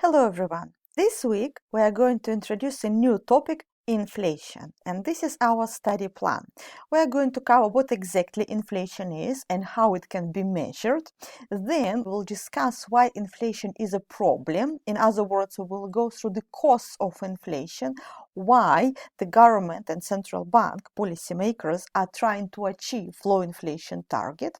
Hello everyone. This week we are going to introduce a new topic, inflation, and this is our study plan. We are going to cover what exactly inflation is and how it can be measured. Then we'll discuss why inflation is a problem. In other words, we will go through the causes of inflation, why the government and central bank policymakers are trying to achieve low inflation target.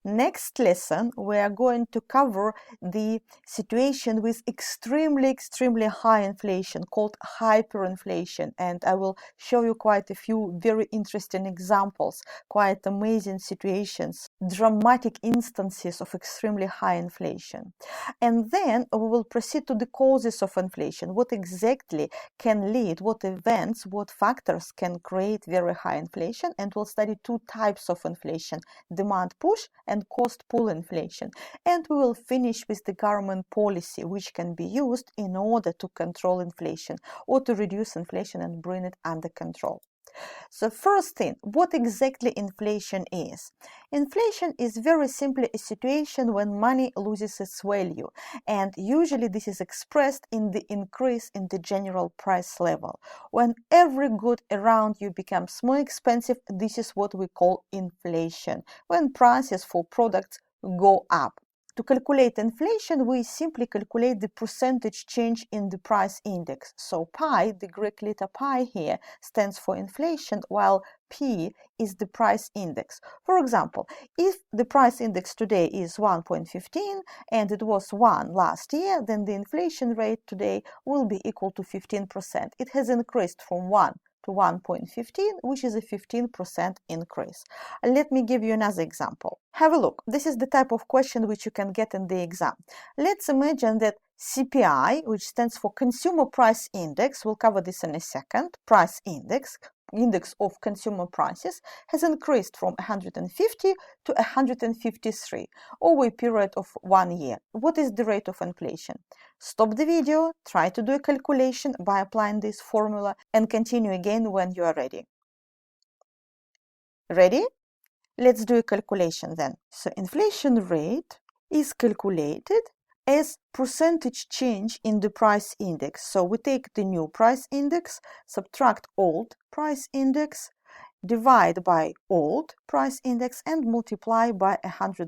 Next lesson, we are going to cover the situation with extremely high inflation called hyperinflation, and I will show you quite a few very interesting examples, quite amazing situations, dramatic instances of extremely high inflation. And then we will proceed to the causes of inflation, what exactly can lead, what events, what factors can create very high inflation, and we'll study two types of inflation, demand push and cost pull inflation. And we will finish with the government policy which can be used in order to control inflation or to reduce inflation and bring it under control. So first thing, what exactly inflation is? Inflation is very simply a situation when money loses its value, and usually this is expressed in the increase in the general price level. When every good around you becomes more expensive, this is what we call inflation, when prices for products go up. To calculate inflation, we simply calculate the percentage change in the price index. So pi, the Greek letter pi here, stands for inflation, while P is the price index. For example, if the price index today is 1.15 and it was 1 last year, then the inflation rate today will be equal to 15%. It has increased from 1 to 1.15, which is a 15% increase. Let me give you another example. Have a look. This is the type of question which you can get in the exam. Let's imagine that CPI, which stands for Consumer Price Index, we'll cover this in a second, price index of consumer prices, has increased from 150 to 153 over a period of 1 year. What is the rate of inflation? Stop the video, try to do a calculation by applying this formula, and continue again when you are ready. Ready? Let's do a calculation then. So inflation rate is calculated as percentage change in the price index. So we take the new price index, subtract old price index, divide by old price index, and multiply by 100%.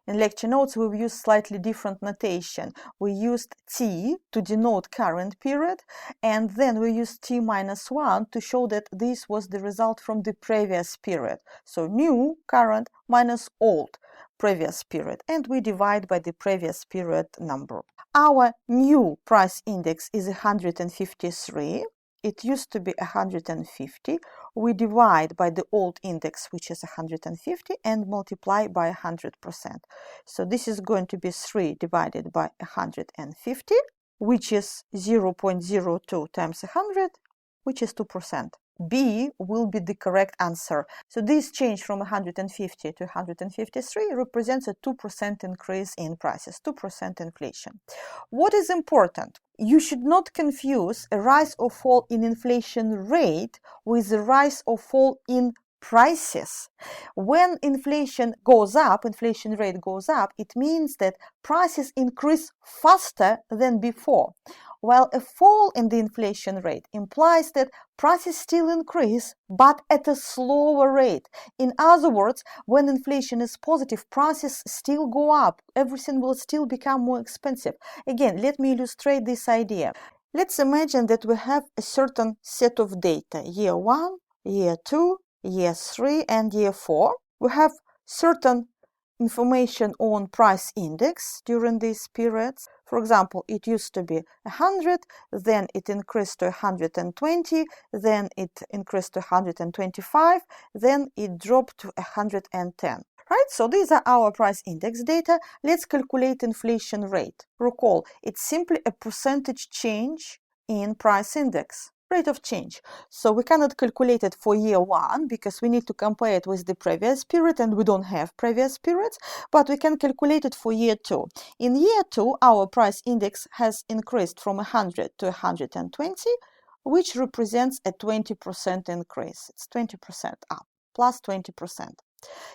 In lecture notes, we've used slightly different notation. We used T to denote current period, and then we used T minus 1 to show that this was the result from the previous period. So new, current, minus old, previous period, and we divide by the previous period number. Our new price index is 153. It used to be 150. We divide by the old index, which is 150, and multiply by 100%. So this is going to be 3 divided by 150, which is 0.02 times 100, which is 2%. B will be the correct answer. So this change from 150 to 153 represents a 2% increase in prices, 2% inflation. What is important? You should not confuse a rise or fall in inflation rate with a rise or fall in prices. When inflation goes up, inflation rate goes up, it means that prices increase faster than before, while a fall in the inflation rate implies that prices still increase, but at a slower rate. In other words, when inflation is positive, prices still go up. Everything will still become more expensive. Again, let me illustrate this idea. Let's imagine that we have a certain set of data, year 1, year 2, year 3, and year 4. We have certain information on price index during these periods. For example, it used to be 100, then it increased to 120, then it increased to 125, then it dropped to 110. Right? So these are our price index data. Let's calculate inflation rate. Recall, it's simply a percentage change in price index. Rate of change. So we cannot calculate it for year 1 because we need to compare it with the previous period, and we don't have previous periods, but we can calculate it for year 2. In year 2, our price index has increased from 100 to 120, which represents a 20% increase. It's 20% up, plus 20%.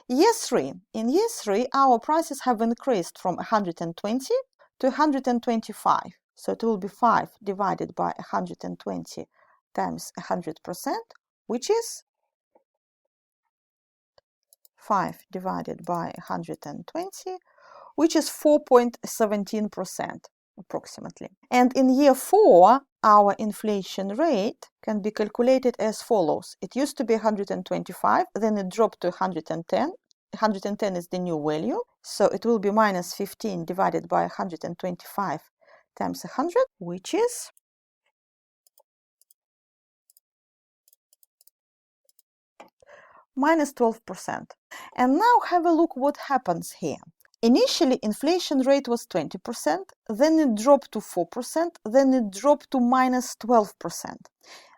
Year 3. In year 3, our prices have increased from 120 to 125. So it will be 5 divided by 120 times 100%, which is 5 divided by 120, which is 4.17% approximately. And in year 4, our inflation rate can be calculated as follows. It used to be 125, then it dropped to 110. 110 is the new value, so it will be minus 15 divided by 125 times 100, which is minus 12%. And now have a look what happens here. Initially, inflation rate was 20%, then it dropped to 4%, then it dropped to minus 12%.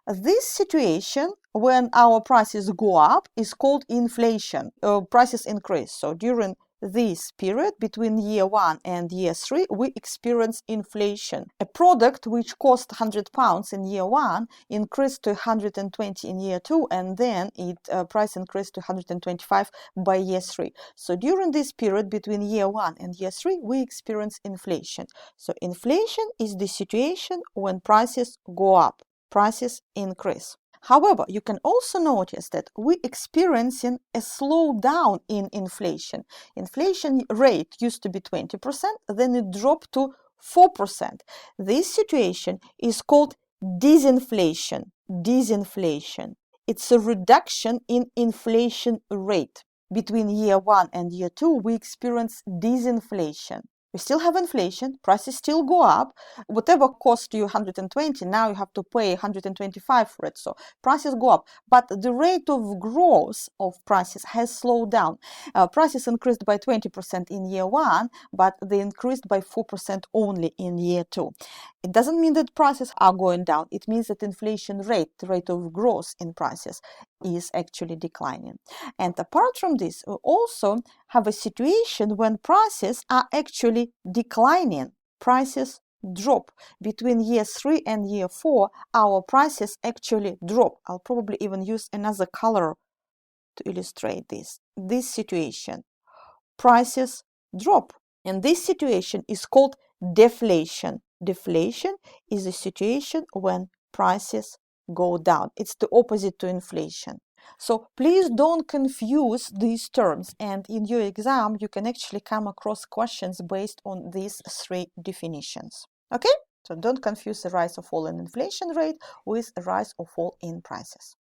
This situation, when our prices go up, is called inflation, prices increase. So during this period, between year 1 and year 3, we experience inflation. A product which cost £100 in year 1 increased to 120 in year 2, and then it price increased to 125 by year 3. So during this period, between year 1 and year 3, we experience inflation. So inflation is the situation when prices go up, prices increase. However, you can also notice that we're experiencing a slowdown in inflation. Inflation rate used to be 20%, then it dropped to 4%. This situation is called disinflation. Disinflation. It's a reduction in inflation rate. Between year 1 and year 2, we experience disinflation. We still have inflation, prices still go up. Whatever cost you 120, now you have to pay 125 for it. So prices go up. But the rate of growth of prices has slowed down. Prices increased by 20% in year 1, but they increased by 4% only in year 2. It doesn't mean that prices are going down. It means that inflation rate, the rate of growth in prices, is actually declining. And apart from this, we also have a situation when prices are actually declining. Prices drop. Between year 3 and year 4, our prices actually drop. I'll probably even use another color to illustrate this situation. Prices drop. And this situation is called deflation. Deflation is a situation when prices go down. It's the opposite to inflation. So please don't confuse these terms, and in your exam you can actually come across questions based on these 3 definitions. Okay? So don't confuse the rise or fall in inflation rate with a rise or fall in prices.